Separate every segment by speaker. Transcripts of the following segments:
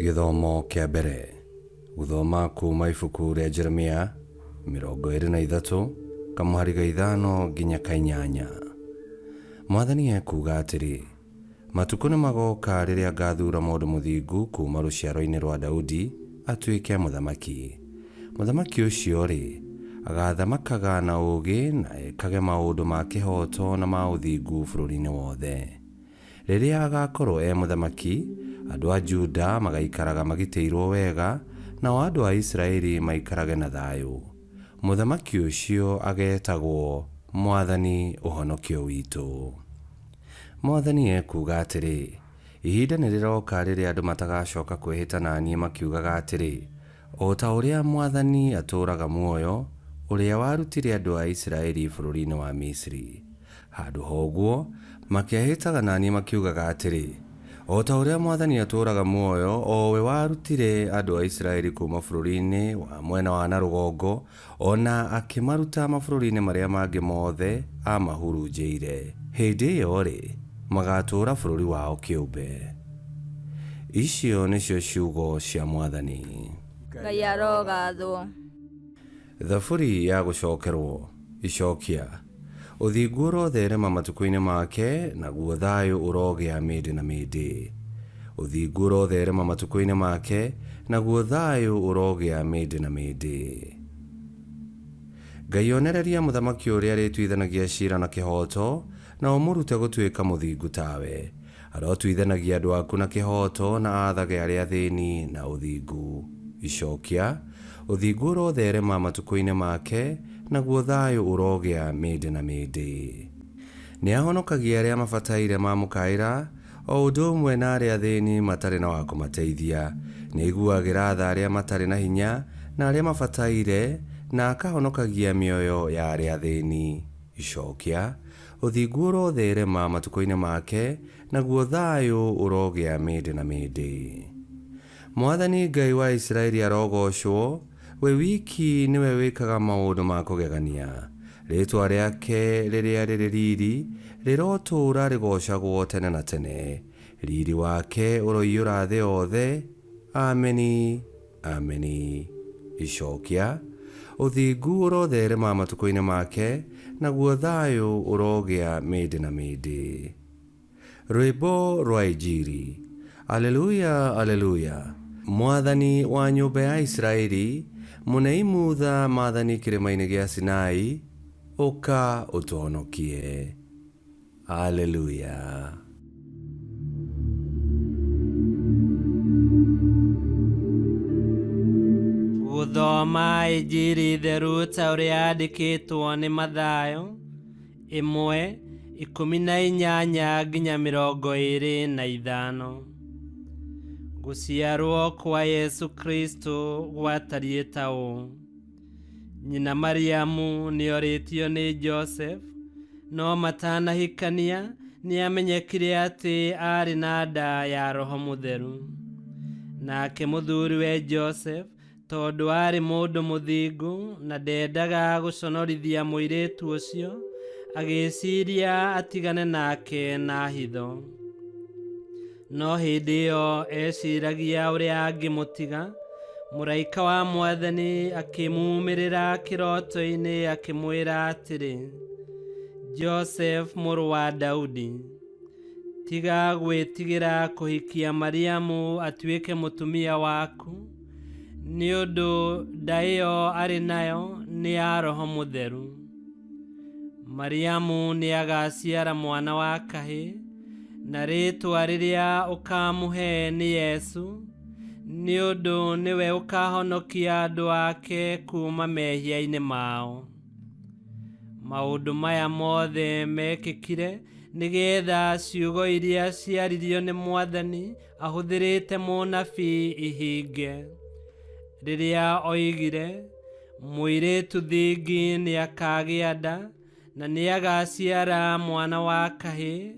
Speaker 1: Githomo kia mbere guthoma kuma ibuku ria Jeremia 23 kamuhari ga 5 nginya ka 8. Mwathani ekuga atiri, matuko nĩ magoka rĩrĩa ngathura mũndũ mũthingu kuma rũciaro-inĩ rwa Daudi atuĩke mũthamaki. Mũthamaki ũcio rĩ agathamakaga na ũũgĩ na ekage maũndũ ma kĩhoto na ma ũthingu bũrũri-inĩ wothe. Rĩrĩa agakorwo mũthamaki, andũ a Juda magaikaraga magitĩirwo wega, nao andũ a Israeli maikarage na thayũ. Mũthamaki ũcio agetagwo Mwathani ũhonokio witũ. Mwathani ekuga atĩrĩ, ihinda nĩ rĩroka rĩrĩa andũ matagacoka kwĩhĩta na niĩ makiugaga atĩrĩ, o ta ũrĩa Mwathani atũũraga muoyo, ũrĩa warutire andũ a Israeli bũrũri-inĩ wa Misiri. Handũ ha ũguo makĩhĩtaga na niĩ makiugaga atĩrĩ, o ta ũrĩa Mwathani atũũraga muoyo, o we warutire andũ a Israeli kuma bũrũri-inĩ wa mwena wa na rũgongo, ona akĩmaruta mabũrũri-inĩ marĩa mangĩ mothe amahurunjĩire. Hĩndĩ ĩyo rĩ magatũũra bũrũri wao kĩũmbe. Icio nĩcio ciugo cia Mwathani.
Speaker 2: Ngai arogathwo.
Speaker 1: Thaburi ya gũcokerwo icokia. Ũthingu ũrotherema matukũ-inĩ make, naguo thayũ ũrogĩa mĩndĩ na mĩndĩ. Ũthingu ũrotherema matukũ-inĩ make, naguo thayũ ũrogĩa mĩndĩ na mĩndĩ. Ngai onereria mũthamaki ũrĩa arĩtuithanagia ciira na kĩhoto, na ũmũrute gũtuĩka mũthingu tawe. Arotuithanagia andũ aku na kĩhoto na athage arĩa athĩni na ũthingu. Icokia. Ũthingu ũrotherema matukũ-inĩ make, naguo thayũ ũrogĩa mĩndĩ na mĩndĩ. Nĩ ahonokagia arĩa mabataire mamũkaĩra, o ũndũ ũmwe na arĩa athĩni matarĩ na wa kũmateithia. Nĩ aiguagĩra tha arĩa matarĩ na hinya na arĩa mabataire, na akahonokagia mĩoyo ya arĩa athĩni. Icokia. Ũthingu ũrotherema matukũ-inĩ make, naguo thayũ ũrogĩa mĩndĩ na mĩndĩ. Mwathani Ngai wa Israeli arogocwo, we wiki niwe wĩkaga maũndũ ma kũgegania. Rĩĩtwa rĩake rĩrĩa rĩrĩ riri rĩrotũũra rĩgocagwo tene na tene. Riri wake ũroiyũra thĩ yothe. Ameni, ameni. Icokia. Ũthingu ũrotherema matukũ-inĩ make, naguo thayũ ũrogĩa mĩndĩ na mĩndĩ. Rwĩmbo rwa Injili. Aleluya, aleluya. Mwathani wa nyũmba ya Israeli, mũnei mutha Maathani kĩrĩma-inĩ gĩa Sinai, ũka ũtũhonokie. Aleluya.
Speaker 3: Gũthoma Injili theru ta ũrĩa yandĩkĩtwo nĩ Mathayo 1:18 nginya 25. Gũciarwo kwa Yesu Kristo gwatariĩ ta ũũ. Nyina Mariamu nĩorĩtio nĩ Joseph, no matanahikania nĩamenyekire atĩ arĩ na nda ya Roho Mũtheru. Nake mũthuriwe Joseph, tondũ arĩ mũndũ mũthingu na ndendaga gũconorithia mũirĩtu ũcio, agĩciria atigane nake na hitho. No hĩndĩ ĩyo eciragia ũrĩa angĩmũtiga, mũraika wa Mwathani akĩmumĩrĩra kĩroto-inĩ akĩmwĩra atĩrĩ, Joseph mũrũ wa Daudi, tiga gwĩtigĩra kũhikia Mariamu atuĩke mũtumia waku, nĩ ũndũ nda ĩyo arĩ nayo nĩ ya Roho Mũtheru. Mariamu nĩagaciara mwana wa kahĩĩ, na rĩĩtwa rĩrĩa ũkamũhe nĩ Yesu, nĩ ũndũ nĩwe ũkahonokia andũ ake kuma mehia-inĩ mao. Maũndũ maya mothe mekĩkire nĩgetha ciugo iria ciaririo nĩ Mwathani ahũthĩrĩte mũnabii ihinge, rĩrĩa oigire, mũirĩtu thingi nĩakagĩa nda na nĩagaciara mwana wa kahĩĩ,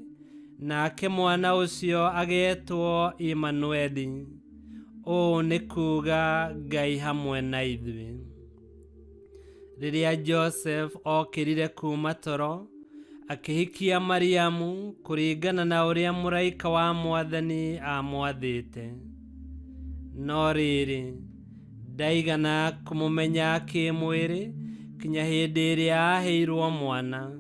Speaker 3: nake mwana ũcio agetwo Imanueli. Ũũ nĩ kuuga Ngai hamwe na ithuĩ. Rĩrĩa Joseph okĩrire kuma toro, akĩhikia Mariamu kũringana na ũrĩa mũraika wa Mwathani amwathĩte. no rĩrĩ ndaigana kũmũmenya kĩmwĩrĩ kinya hĩndĩ ĩrĩa aheirwo mwana,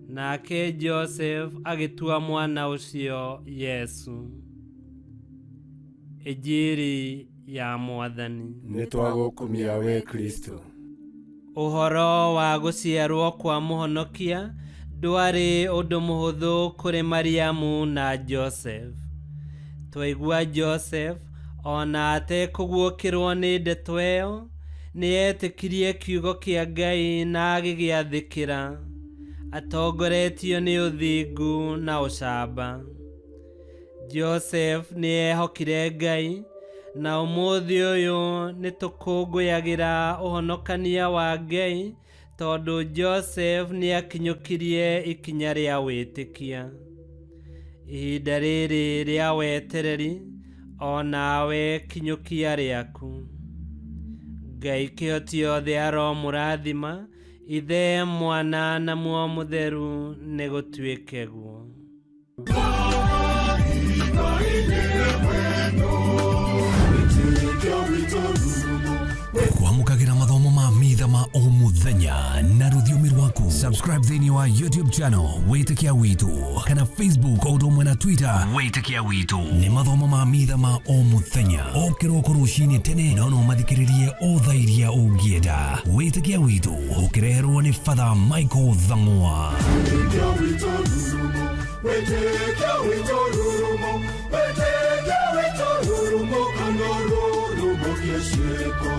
Speaker 3: nake Joseph agĩtua mwana ũcio Yesu. Injili ya Mwathani.
Speaker 4: Nĩtwagũkumia we Kristo.
Speaker 3: Ũhoro wa gũciarwo kwa mũhonokia ndwarĩ ũndũ mũhũthũ kũrĩ Mariamu na Joseph. Twaigua Joseph ona atekũguũkĩrwo nĩ ndeto ĩyo, nĩetĩkirie kiugo kĩa Ngai na agĩgĩathĩkĩra, atongoretio nĩ ũthingu na ũcamba. Joseph nĩehokire Ngai, na ũmũthĩ ũyũ nĩtũkũngũyagĩra ũhonokania wa Ngai, tondũ Joseph nĩakinyũkirie ikinya rĩa wĩtĩkia. Ihinda rĩrĩ rĩa wetereri, onawe kinyũkia rĩaku. Ngai kĩhoti othe aromũrathima, Ithe, Mwana na Muoyo Mũtheru, nĩgũtuĩke guo.
Speaker 5: Kwamũkagĩra mathomo ma mitha ma o mũthenya na rũthiomi rwaku. Subscribe thĩinĩ wa YouTube channel Wĩtĩkia Witũ, kana Facebook o ũndũ ũmwe na Twitter Wĩtĩkia Witũ. Nĩ mathomo ma mitha ma o mũthenya, o kĩroko rũcinĩ tene, na no mathikĩrĩrie o thaa iria ũngĩenda. Wĩtĩkia Witũ ũkĩreherwo nĩ Father Michael Thang'wa. Wĩtĩkia Witũ rurumo, Wĩtĩkia Witũ rurumo, Wĩtĩkia Witũ rurumo, kana rurumo kĩciko.